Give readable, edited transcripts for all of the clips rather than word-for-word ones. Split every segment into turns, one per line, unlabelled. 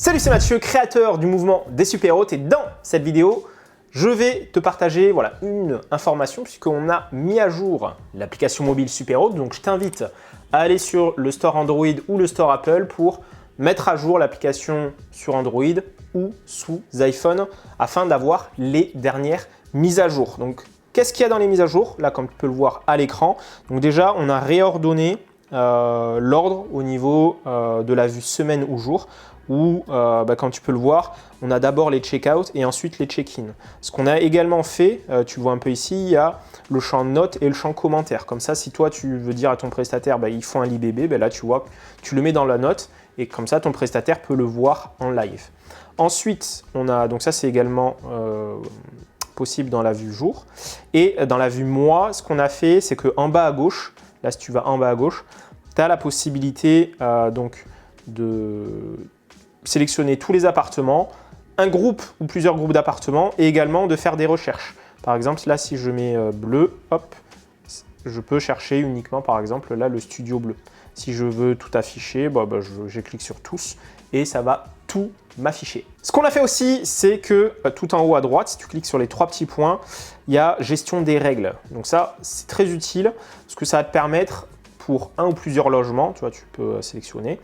Salut, c'est Mathieu, créateur du mouvement des super hôtes, et dans cette vidéo, je vais te partager une information puisqu'on a mis à jour l'application mobile Superhôte. Donc je t'invite à aller sur le store Android ou le store Apple pour mettre à jour l'application sur Android ou sous iPhone afin d'avoir les dernières mises à jour. Donc qu'est-ce qu'il y a dans les mises à jour? Là, comme tu peux le voir à l'écran, donc déjà on a réordonné l'ordre au niveau de la vue semaine ou jour, où comme tu peux le voir, on a d'abord les check-out et ensuite les check-in. Ce qu'on a également fait, tu vois un peu ici, il y a le champ notes et le champ commentaires. Comme ça, si toi tu veux dire à ton prestataire, il faut un l'IBB, là tu vois, tu le mets dans la note et comme ça ton prestataire peut le voir en live. Ensuite, on a, donc ça c'est également possible dans la vue jour. Et dans la vue mois, ce qu'on a fait, c'est qu'en bas à gauche, là si tu vas en bas à gauche, tu as la possibilité donc de sélectionner tous les appartements, un groupe ou plusieurs groupes d'appartements et également de faire des recherches. Par exemple, là, si je mets bleu, hop, je peux chercher uniquement, par exemple, là, le studio bleu. Si je veux tout afficher, je clique sur tous et ça va tout m'afficher. Ce qu'on a fait aussi, c'est que tout en haut à droite, si tu cliques sur les trois petits points, il y a gestion des règles. Donc ça, c'est très utile parce que ça va te permettre pour un ou plusieurs logements, tu vois, tu peux sélectionner.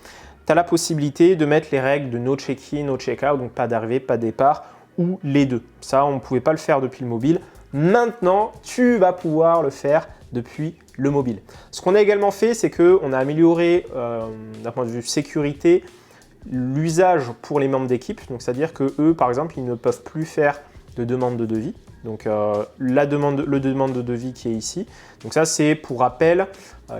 Tu as la possibilité de mettre les règles de no check-in, no check-out, donc pas d'arrivée, pas de départ, ou les deux. Ça, on ne pouvait pas le faire depuis le mobile. Maintenant, tu vas pouvoir le faire depuis le mobile. Ce qu'on a également fait, c'est qu'on a amélioré, d'un point de vue sécurité, l'usage pour les membres d'équipe. Donc, c'est-à-dire que eux, par exemple, ils ne peuvent plus faire de demande de devis. Donc, le demande de devis qui est ici. Donc ça, c'est pour rappel.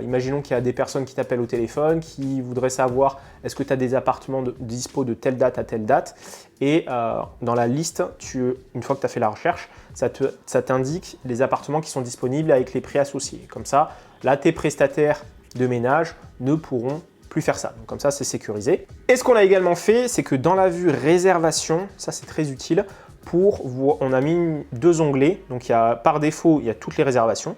Imaginons qu'il y a des personnes qui t'appellent au téléphone, qui voudraient savoir est-ce que tu as des appartements dispo de telle date à telle date. Et dans la liste, une fois que tu as fait la recherche, ça t'indique les appartements qui sont disponibles avec les prix associés. Comme ça, là, tes prestataires de ménage ne pourront plus faire ça. Donc, comme ça, c'est sécurisé. Et ce qu'on a également fait, c'est que dans la vue réservation, ça c'est très utile, on a mis deux onglets. Donc, par défaut, il y a toutes les réservations.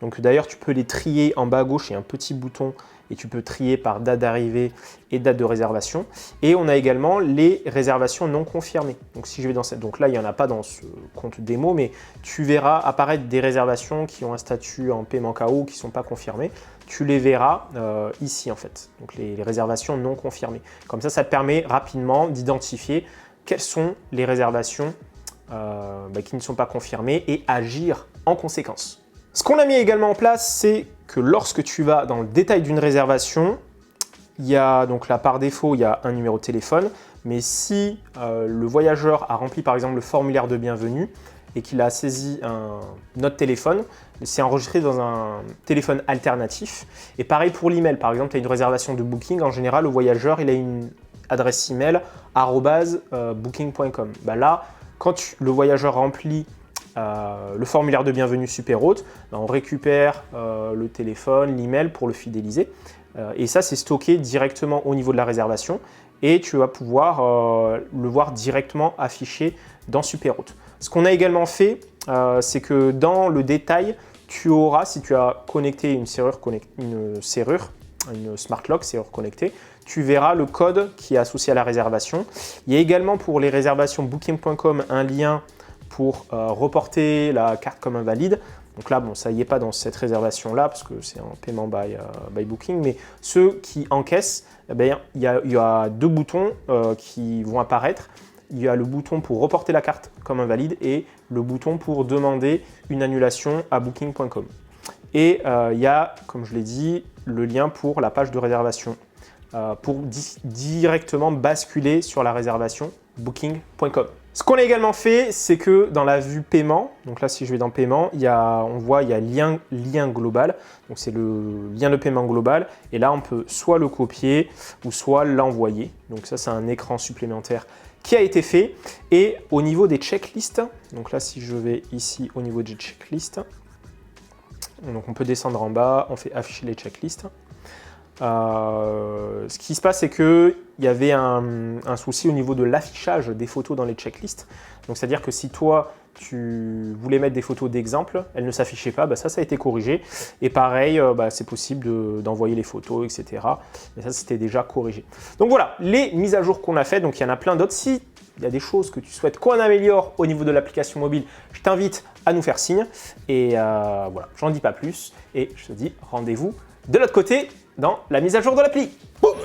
Donc d'ailleurs, tu peux les trier en bas à gauche, il y a un petit bouton et tu peux trier par date d'arrivée et date de réservation. Et on a également les réservations non confirmées. Donc si je vais dans cette, donc là il n'y en a pas dans ce compte démo, mais tu verras apparaître des réservations qui ont un statut en paiement KO qui ne sont pas confirmées. Tu les verras ici en fait, donc les réservations non confirmées. Comme ça te permet rapidement d'identifier quelles sont les réservations qui ne sont pas confirmées et agir en conséquence. Ce qu'on a mis également en place, c'est que lorsque tu vas dans le détail d'une réservation, il y a donc là par défaut, il y a un numéro de téléphone, mais si le voyageur a rempli par exemple le formulaire de bienvenue et qu'il a saisi notre téléphone, c'est enregistré dans un téléphone alternatif. Et pareil pour l'email, par exemple, tu as une réservation de Booking, en général, le voyageur il a une adresse email @booking.com. Là, quand le voyageur remplit le formulaire de bienvenue Superhôte, on récupère le téléphone, l'email pour le fidéliser. Et ça, c'est stocké directement au niveau de la réservation et tu vas pouvoir le voir directement affiché dans Superhôte. Ce qu'on a également fait, c'est que dans le détail, tu auras, si tu as connecté une serrure, une Smart Lock, serrure connectée, tu verras le code qui est associé à la réservation. Il y a également pour les réservations Booking.com un lien pour reporter la carte comme invalide. Donc là, ça n'y est pas dans cette réservation-là parce que c'est un paiement by Booking. Mais ceux qui encaissent, il y a deux boutons qui vont apparaître. Il y a le bouton pour reporter la carte comme invalide et le bouton pour demander une annulation à Booking.com. Et il y a, comme je l'ai dit, le lien pour la page de réservation pour directement basculer sur la réservation Booking.com. Ce qu'on a également fait, c'est que dans la vue paiement, donc là si je vais dans paiement, on voit il y a lien global, donc c'est le lien de paiement global et là on peut soit le copier ou soit l'envoyer. Donc ça c'est un écran supplémentaire qui a été fait. Et au niveau des checklists, donc là si je vais ici au niveau des checklists, donc on peut descendre en bas, on fait afficher les checklists. Ce qui se passe, c'est qu'il y avait un souci au niveau de l'affichage des photos dans les checklists. Donc, c'est-à-dire que si toi, tu voulais mettre des photos d'exemple, elles ne s'affichaient pas, bah ça a été corrigé. Et pareil, c'est possible d'envoyer les photos, etc. Et ça, c'était déjà corrigé. Donc voilà, les mises à jour qu'on a faites, donc il y en a plein d'autres. Si il y a des choses que tu souhaites qu'on améliore au niveau de l'application mobile, je t'invite à nous faire signe. Et voilà, j'en dis pas plus. Et je te dis rendez-vous de l'autre côté dans la mise à jour de l'appli. Boum!